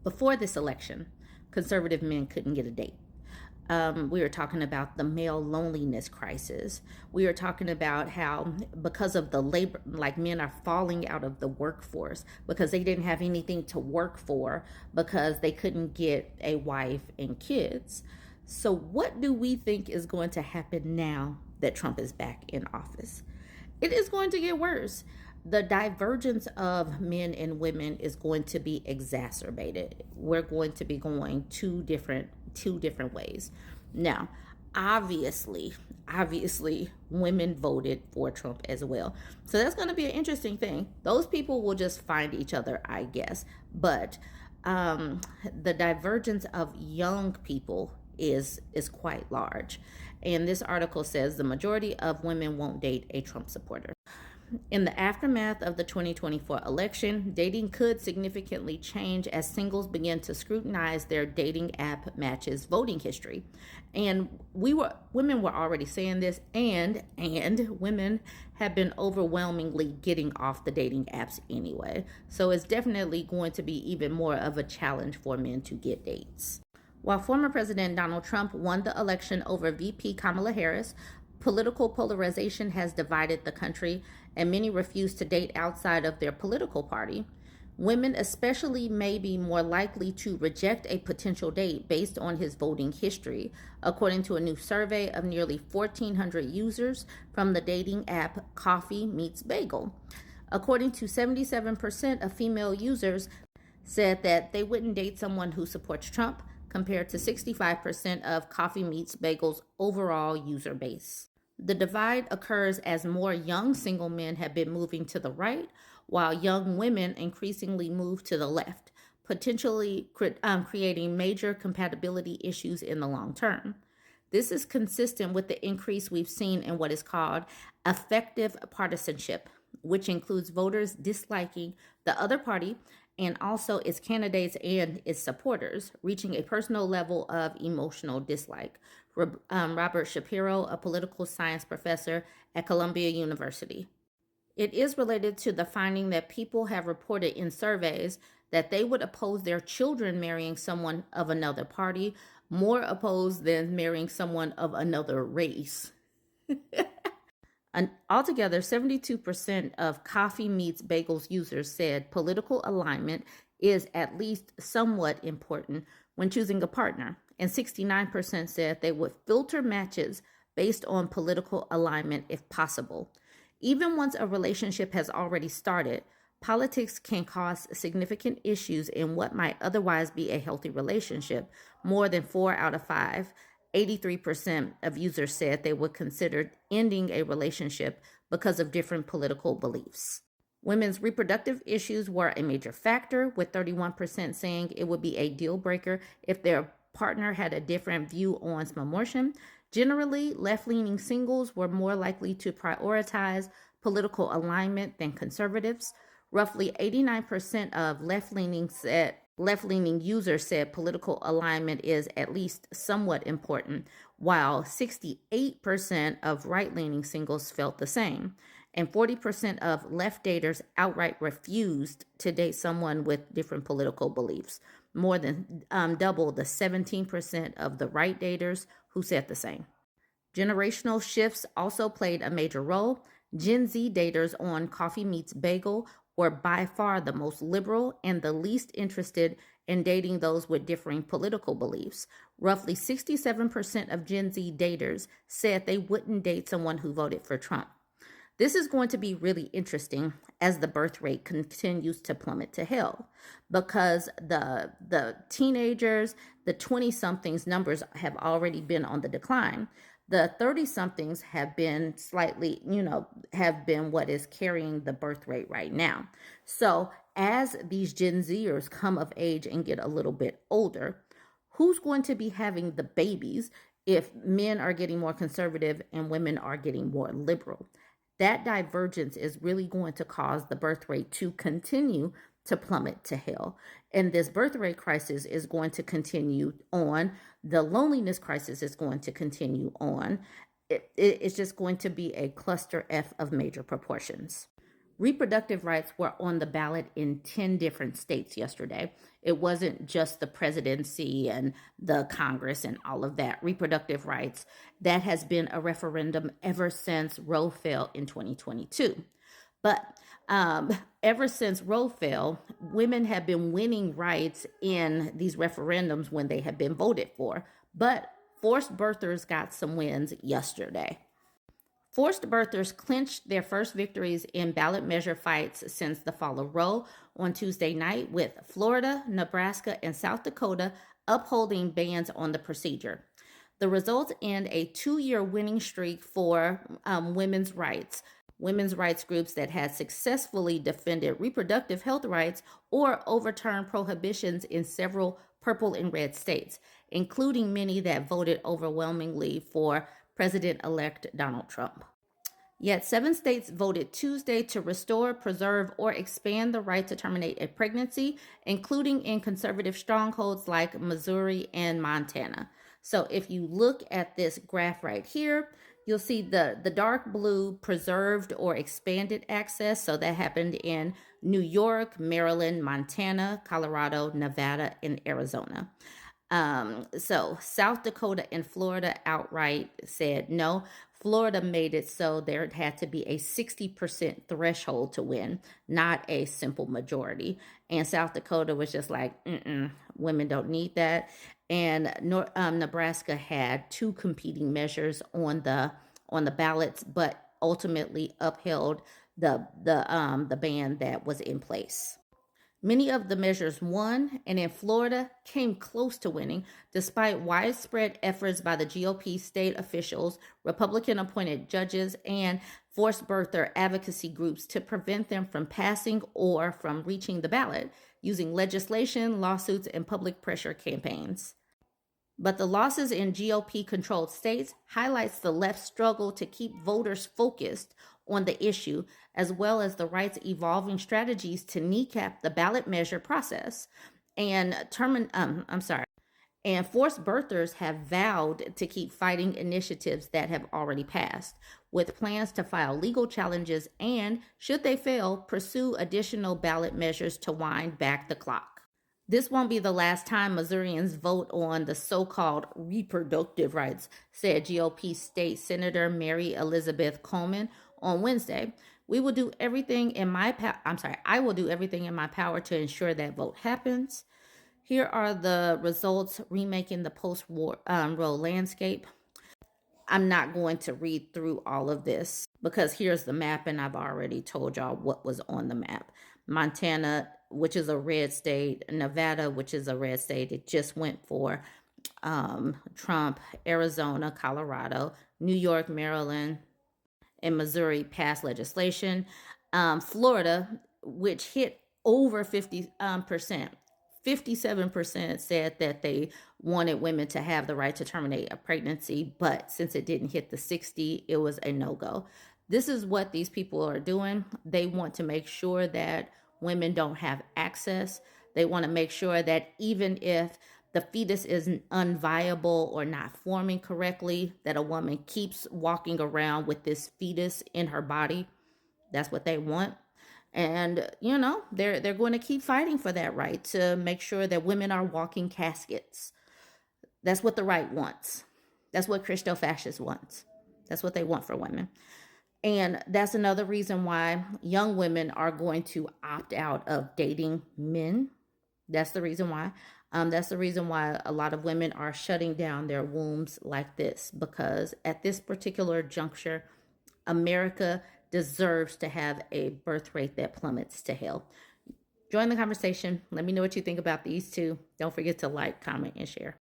Before this election, conservative men couldn't get a date. We were talking about the male loneliness crisis. We were talking about how, because of the labor, like men are falling out of the workforce because they didn't have anything to work for because they couldn't get a wife and kids. So, what do we think is going to happen now that Trump is back in office? It is going to get worse. The divergence of men and women is going to be exacerbated. We're going to be going two different ways. Now, obviously, women voted for Trump as well. So that's going to be an interesting thing. Those people will just find each other, I guess. But the divergence of young people is quite large. And this article says the majority of women won't date a Trump supporter. In the aftermath of the 2024 election, dating could significantly change as singles begin to scrutinize their dating app matches' voting history. And women were already saying this, and women have been overwhelmingly getting off the dating apps anyway. So it's definitely going to be even more of a challenge for men to get dates. While former President Donald Trump won the election over VP Kamala Harris, political polarization has divided the country, and many refuse to date outside of their political party. Women especially may be more likely to reject a potential date based on his voting history, according to a new survey of nearly 1,400 users from the dating app Coffee Meets Bagel. According to 77% of female users said that they wouldn't date someone who supports Trump, compared to 65% of Coffee Meets Bagel's overall user base. The divide occurs as more young single men have been moving to the right, while young women increasingly move to the left, potentially creating major compatibility issues in the long term. This is consistent with the increase we've seen in what is called affective partisanship, which includes voters disliking the other party and also its candidates and its supporters, reaching a personal level of emotional dislike. Robert Shapiro, a political science professor at Columbia University. It is related to the finding that people have reported in surveys that they would oppose their children marrying someone of another party, more opposed than marrying someone of another race. Altogether, 72% of Coffee Meets Bagels users said political alignment is at least somewhat important when choosing a partner, and 69% said they would filter matches based on political alignment if possible. Even once a relationship has already started, politics can cause significant issues in what might otherwise be a healthy relationship. More than 4 out of 5, 83% of users said they would consider ending a relationship because of different political beliefs. Women's reproductive issues were a major factor, with 31% saying it would be a deal breaker if their partner had a different view on abortion. Generally, left-leaning singles were more likely to prioritize political alignment than conservatives. Roughly 89% of left-leaning users said political alignment is at least somewhat important, while 68% of right-leaning singles felt the same. And 40% of left daters outright refused to date someone with different political beliefs, more than double the 17% of the right daters who said the same. Generational shifts also played a major role. Gen Z daters on Coffee Meets Bagel were by far the most liberal and the least interested in dating those with differing political beliefs. Roughly 67% of Gen Z daters said they wouldn't date someone who voted for Trump. This is going to be really interesting as the birth rate continues to plummet to hell, because the teenagers, the 20-somethings numbers have already been on the decline. The 30-somethings have been slightly, have been what is carrying the birth rate right now. So as these Gen Zers come of age and get a little bit older, who's going to be having the babies if men are getting more conservative and women are getting more liberal? That divergence is really going to cause the birth rate to continue to plummet to hell. And this birth rate crisis is going to continue on. The loneliness crisis is going to continue on. It's just going to be a cluster F of major proportions. Reproductive rights were on the ballot in 10 different states yesterday. It wasn't just the presidency and the Congress and all of that. Reproductive rights, that has been a referendum ever since Roe fell in 2022. But ever since Roe fell, women have been winning rights in these referendums when they have been voted for. But forced birthers got some wins yesterday. Forced birthers clinched their first victories in ballot measure fights since the fall of Roe on Tuesday night, with Florida, Nebraska, and South Dakota upholding bans on the procedure. The results end a 2-year winning streak for women's rights groups that had successfully defended reproductive health rights or overturned prohibitions in several purple and red states, including many that voted overwhelmingly for President-elect Donald Trump. Yet 7 states voted Tuesday to restore, preserve, or expand the right to terminate a pregnancy, including in conservative strongholds like Missouri and Montana. So if you look at this graph right here, you'll see the dark blue preserved or expanded access. So that happened in New York, Maryland, Montana, Colorado, Nevada, and Arizona. So South Dakota and Florida outright said no. Florida made it so there had to be a 60% threshold to win, not a simple majority. And South Dakota was just like, women don't need that. And Nebraska had 2 competing measures on the ballots, but ultimately upheld the ban that was in place. Many of the measures won, and in Florida came close to winning, despite widespread efforts by the GOP state officials, Republican-appointed judges, and forced birther advocacy groups to prevent them from passing or from reaching the ballot, using legislation, lawsuits, and public pressure campaigns. But the losses in GOP-controlled states highlights the left's struggle to keep voters focused on the issue, as well as the right's evolving strategies to kneecap the ballot measure process. And forced birthers have vowed to keep fighting initiatives that have already passed, with plans to file legal challenges and, should they fail, pursue additional ballot measures to wind back the clock. This won't be the last time Missourians vote on the so-called reproductive rights, said GOP State Senator Mary Elizabeth Coleman on Wednesday. I will do everything in my power to ensure that vote happens. Here are the results remaking the post-war Roe landscape. I'm not going to read through all of this because here's the map, and I've already told y'all what was on the map. Montana, which is a red state, Nevada, which is a red state, it just went for Trump, Arizona, Colorado, New York, Maryland, and Missouri passed legislation. Florida, which hit over 50%, 57% said that they wanted women to have the right to terminate a pregnancy, but since it didn't hit the 60, it was a no-go. This is what these people are doing. They want to make sure that women don't have access. They want to make sure that even if the fetus is unviable or not forming correctly, that a woman keeps walking around with this fetus in her body. That's what they want. And, they're going to keep fighting for that right to make sure that women are walking caskets. That's what the right wants. That's what Christo-fascists wants. That's what they want for women. And that's another reason why young women are going to opt out of dating men. That's the reason why. That's the reason why a lot of women are shutting down their wombs like this, because at this particular juncture, America deserves to have a birth rate that plummets to hell. Join the conversation. Let me know what you think about these two. Don't forget to like, comment, and share.